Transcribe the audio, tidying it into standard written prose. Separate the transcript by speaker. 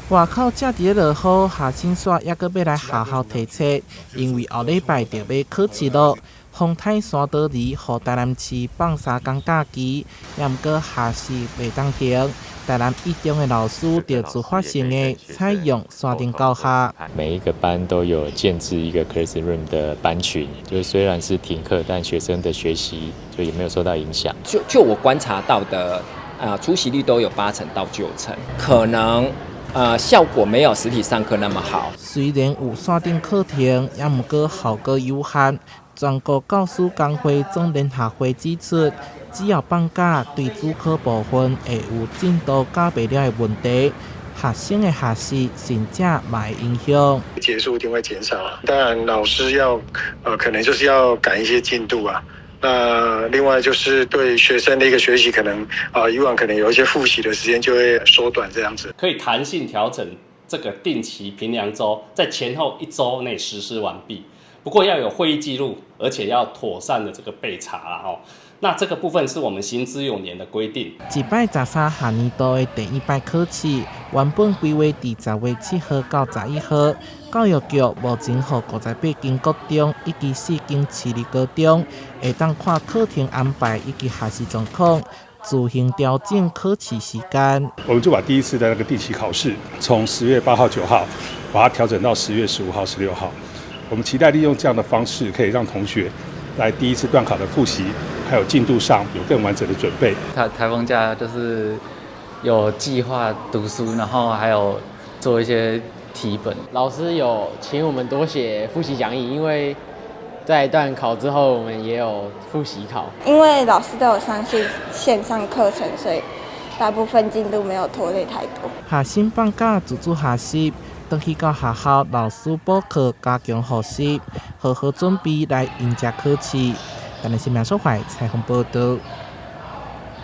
Speaker 1: 外口遮伫落雨，学生煞还阁要来学校提册，因为后礼拜就要考试咯。丰泰山岛离予台南市放3天假期，也毋过学习袂当停。台南一中的老师就自发性的采用山顶教学。
Speaker 2: 每一个班都有建置一个 classroom 的班群，就是虽然是停课，但学生的学习就也没有受到影响。
Speaker 3: 就我观察到的，出席率都有8成到9成，可能。效果没有实体上课那么好。
Speaker 1: 虽然有山顶课程，也毋过效果有限。全国教师工会总联合会指出，只要放假，对主考部分会有进度交不了的问题，学生的学习甚至会影响。
Speaker 4: 节数一定会减少啊，当然老师要可能就是要赶一些进度啊。那另外就是对学生的一个学习，可能以往可能有一些复习的时间就会缩短这样子。
Speaker 5: 可以弹性调整这个定期评量周，在前后1周内实施完毕。不过要有会议记录，而且要妥善的这个备查啦吼。那这个部分是我们行之有年的规定。
Speaker 1: 1摆13下年度的第1摆考试，原本规划伫10月7号到11号。教育局目前予58间国中以及4间市立高中，会当看课程安排以及学习状况，自行调整考试时间。
Speaker 6: 我们就把第一次的那个定期考试，从10月8号、9号，把它调整到10月15号、16号。我们期待利用这样的方式，可以让同学在第一次段考的复习，还有进度上有更完整的准备。
Speaker 7: 台风假就是有计划读书，然后还有做一些题本。
Speaker 8: 老师有请我们多写复习讲义，因为在段考之后，我们也有复习考。
Speaker 9: 因为老师都有上线上课程，所以大部分进度没有拖累太多。
Speaker 1: 学生放假自主学习。回去到学校，老师补课，加强学习，好好准备来迎接考试。台南新闻所采访报道。